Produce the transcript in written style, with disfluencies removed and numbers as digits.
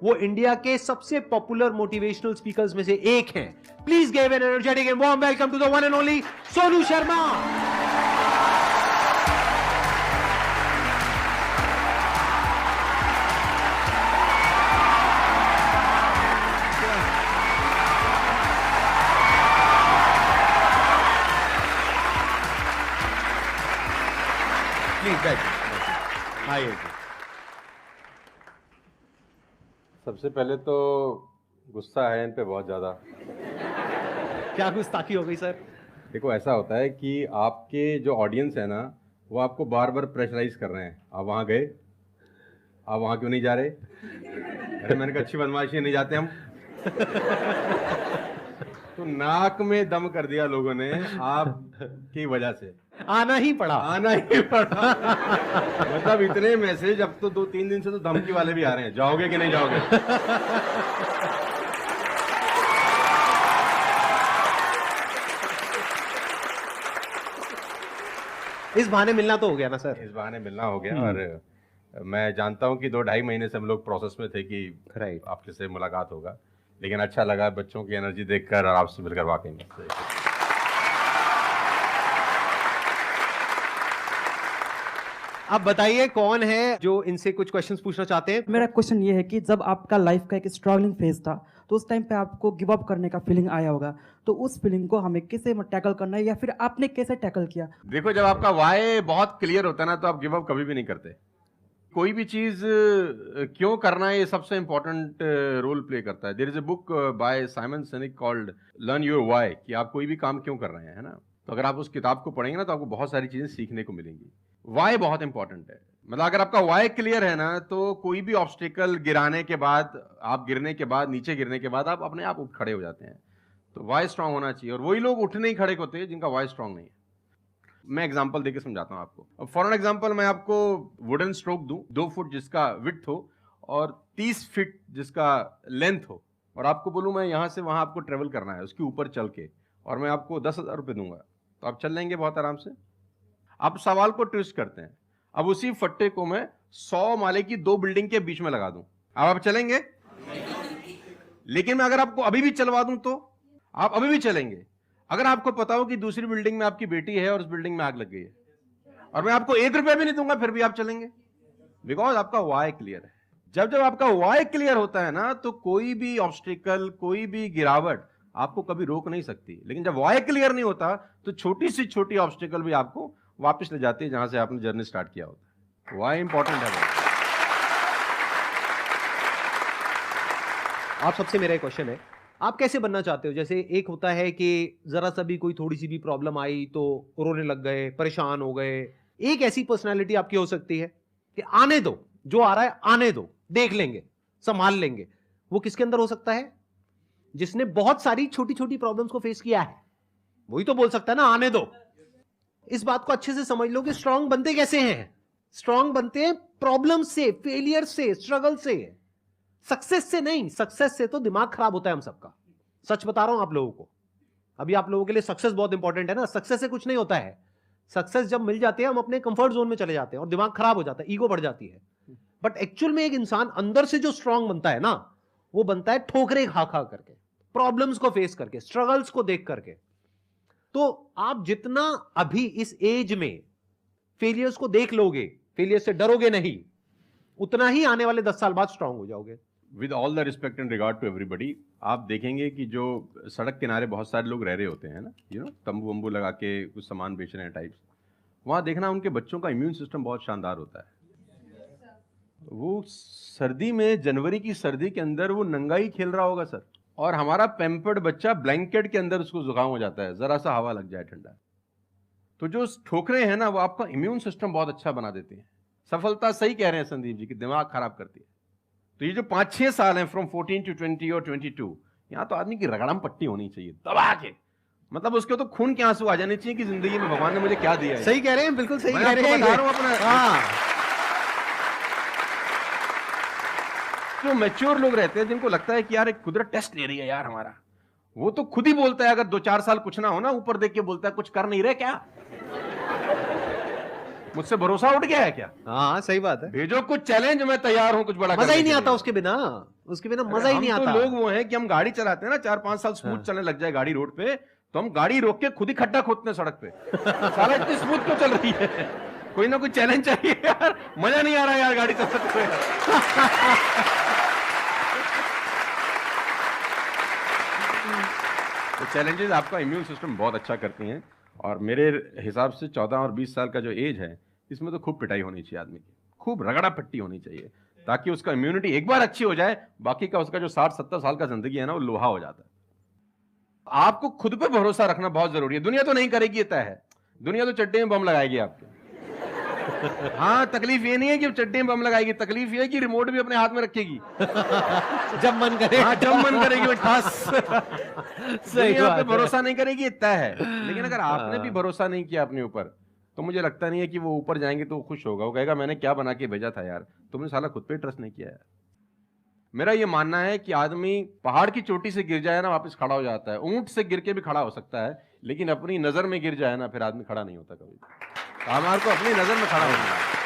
वो इंडिया के सबसे पॉपुलर मोटिवेशनल स्पीकर्स में से एक हैं। Please give an energetic and warm welcome to the one and only Sonu Sharma. सबसे पहले तो गुस्सा है इन पे बहुत ज़्यादा। क्या गुस्ताखी हो गई सर? देखो, ऐसा होता है कि आपके जो ऑडियंस है ना, वो आपको बार बार प्रेशराइज कर रहे हैं। आप वहाँ गए, आप वहाँ क्यों नहीं जा रहे? अरे मैंने कहा अच्छी बदमाशी नहीं जाते हम। तो नाक में दम कर दिया लोगों ने आपकी वजह से। आना ही पड़ा। मतलब इतने मैसेज, अब तो 2-3 दिन से तो धमकी वाले भी आ रहे हैं, जाओगे कि नहीं जाओगे। इस बहाने मिलना तो हो गया ना सर? इस बहाने मिलना हो गया। और मैं जानता हूं कि 2-2.5 महीने से हम लोग प्रोसेस में थे कि आपके से मुलाकात होगा, लेकिन अच्छा लगा बच्चों की एनर्जी देखकर और आपसे मिलकर वाकई में। अब बताइए कौन है जो इनसे कुछ क्वेश्चंस पूछना चाहते हैं? मेरा क्वेश्चन ये है कि जब आपका लाइफ का एक स्ट्रगलिंग फेज था तो उस टाइम पे आपको गिव अप करने का फीलिंग आया होगा, तो उस फीलिंग को हमें कैसे टैकल करना है या फिर आपने कैसे टैकल किया? देखो, जब आपका वाई बहुत क्लियर होता है ना, तो आप गिव अप कभी भी नहीं करते। कोई भी चीज क्यों करना है, ये सबसे इंपॉर्टेंट रोल प्ले करता है। There is a book by Simon Sinek called learn your why, कि आप कोई भी काम क्यों कर रहे हैं, है ना। तो अगर आप उस किताब को पढ़ेंगे ना, तो आपको बहुत सारी चीजें सीखने को मिलेंगी। वाई बहुत इंपॉर्टेंट है। मतलब अगर आपका वाई क्लियर है ना, तो कोई भी ऑब्स्टिकल गिराने के बाद, आप गिरने के बाद, नीचे गिरने के बाद आप अपने आप उठ खड़े हो जाते हैं। तो वाई स्ट्रांग होना चाहिए, और वही लोग उठ नहीं खड़े होते जिनका वाई स्ट्रांग नहीं है। मैं एग्जांपल देके समझाता हूं आपको। अब फॉर एन एग्जांपल मैं आपको वुडन स्ट्रोक दूं, 2 फुट जिसका विड्थ हो और 30 फीट जिसका लेंथ हो, और आपको बोलूं मैं यहां से वहां आपको ट्रेवल करना है उसके ऊपर चल के, और मैं आपको 10,000 रुपये दूंगा, तो आप चल लेंगे बहुत आराम से? आप सवाल को ट्विस्ट करते हैं। अब उसी फट्टे को मैं 100 माले की 2 बिल्डिंग के बीच में लगा दूं, अब आप चलेंगे? लेकिन मैं अगर आपको अभी भी चलवा दूं तो आप अभी भी चलेंगे। अगर आपको पता हो कि दूसरी बिल्डिंग में आपकी बेटी है और उस बिल्डिंग में आग लग गई है, और मैं आपको 1 रुपया भी नहीं दूंगा, फिर भी आप चलेंगे? बिकॉज आपका वाई क्लियर है। जब जब आपका वाई क्लियर होता है ना, तो कोई भी ऑब्स्टिकल, कोई भी गिरावट आपको कभी रोक नहीं सकती। लेकिन जब वाई क्लियर नहीं होता, तो छोटी सी छोटी ऑब्स्टिकल भी आपको वापस ले जाती है जहां से आपने जर्नी स्टार्ट किया होता है। वाई इंपॉर्टेंट है। आप सबसे मेरा एक क्वेश्चन है, आप कैसे बनना चाहते हो? जैसे एक होता है कि जरा सा भी कोई थोड़ी सी भी प्रॉब्लम आई तो रोने लग गए, परेशान हो गए। एक ऐसी पर्सनालिटी आपकी हो सकती है कि आने दो, जो आ रहा है आने दो, देख लेंगे, संभाल लेंगे। वो किसके अंदर हो सकता है? जिसने बहुत सारी छोटी छोटी प्रॉब्लम्स को फेस किया है, वही तो बोल सकता है ना आने दो। इस बात को अच्छे से समझ लो कि स्ट्रांग बनते कैसे हैं। स्ट्रांग बनते हैं प्रॉब्लम से, फेलियर से, स्ट्रगल से, सक्सेस से नहीं। सक्सेस से तो दिमाग खराब होता है हम सबका। सच बता रहा हूं आप लोगों को। अभी आप लोगों के लिए सक्सेस बहुत इंपॉर्टेंट है ना। सक्सेस से कुछ नहीं होता है। सक्सेस जब मिल जाती है, हम अपने कंफर्ट जोन में चले जाते हैं और दिमाग खराब हो जाता है, ईगो बढ़ जाती है। बट एक्चुअल में एक इंसान अंदर से जो स्ट्रांग बनता है ना, वो बनता है ठोकरे खा खा करके, प्रॉब्लम्स को फेस करके, स्ट्रगल्स को देख करके। तो आप जितना अभी इस एज में फेलियर्स को देख लोगे, फेलियर से डरोगे नहीं, उतना ही आने वाले 10 साल बाद स्ट्रांग हो जाओगे। With all the respect and regard to everybody, आप देखेंगे कि जो सड़क किनारे बहुत सारे लोग रह रहे होते हैं ना, तंबू वंबू लगा के कुछ सामान बेच रहे हैं टाइप्स, वहाँ देखना उनके बच्चों का इम्यून सिस्टम बहुत शानदार होता है। वो सर्दी में, जनवरी की सर्दी के अंदर वो नंगा ही खेल रहा होगा सर, और हमारा पैम्पर्ड बच्चा ब्लैंकेट के अंदर उसको जुकाम हो जाता है जरा सा हवा लग जाए ठंडा। तो जो ठोकरे हैं ना, वो आपका इम्यून सिस्टम बहुत अच्छा बना देते हैं। सफलता, सही कह रहे हैं संदीप जी, कि दिमाग खराब करती है। तो ये जो 5-6 साल हैं, फ्रॉम 14 to 20 और 22, यहाँ तो आदमी की रगड़म पट्टी होनी चाहिए दबा के। मतलब उसके तो खून के आंसू आ जाने चाहिए कि जिंदगी में भगवान ने मुझे क्या दिया है। सही कह रहे हैं, बिल्कुल सही कह रहे हैं। बता रहा हूं अपना। जो मैच्योर लोग रहते हैं, जिनको लगता है कि यार एक कुदरत टेस्ट ले रही है यार हमारा, वो तो खुद ही बोलता है, अगर 2-4 साल कुछ ना हो ना, ऊपर देख के बोलता है कुछ कर नहीं रहे क्या। मुझसे भरोसा उठ गया है क्या? हाँ सही बात है, भेजो कुछ चैलेंज, मैं तैयार हूं कुछ बड़ा मजा करने ही के नहीं आता लिए। उसके बिना अरे मजा ही नहीं हम आता। तो लोग वो हैं कि हम गाड़ी चलाते हैं ना, 4-5 साल स्मूथ हाँ। चलने लग जाए गाड़ी रोड पे, तो हम गाड़ी रोक के खुद ही खड्डा खोदते हैं सड़क पे। साला इतनी स्मूथ क्यों चल रही है? कोई ना कोई चैलेंज चाहिए यार, मजा नहीं आ रहा यार गाड़ी चलाते हुए। तो चैलेंजेस आपका इम्यून सिस्टम बहुत अच्छा करती हैं, और मेरे हिसाब से 14 और 20 साल का जो एज है, इसमें तो खूब पिटाई होनी चाहिए आदमी की, खूब रगड़ा पट्टी होनी चाहिए, ताकि उसका इम्यूनिटी एक बार अच्छी हो जाए, बाकी का उसका जो 60-70 साल का जिंदगी है ना, वो लोहा हो जाता है। आपको खुद पे भरोसा रखना बहुत जरूरी है। दुनिया तो नहीं करेगी, ये तय है। दुनिया तो चड्डे में बम लगाएगी आपके। हाँ, तकलीफ ये नहीं है कि चड्डे में बम लगाएगी, तकलीफ ये है कि रिमोट भी अपने हाथ में रखेगी जब मन करे। हाँ, जब मन करेगी वो ठस। सही दुनिया बात पे है। भरोसा नहीं करेगी, ये तय है। लेकिन अगर आपने भी भरोसा नहीं किया अपने ऊपर, तो मुझे लगता नहीं है कि वो ऊपर जाएंगे तो वो खुश होगा। वो कहेगा मैंने क्या बना के भेजा था यार, तुमने साला खुद पे ट्रस्ट नहीं किया यार। मेरा ये मानना है कि आदमी पहाड़ की चोटी से गिर जाए ना, वापस खड़ा हो जाता है। ऊंट से गिर के भी खड़ा हो सकता है, लेकिन अपनी नजर में गिर जाए ना, फिर आदमी खड़ा नहीं होता कभी। हमारे को अपनी नजर में खड़ा होना है।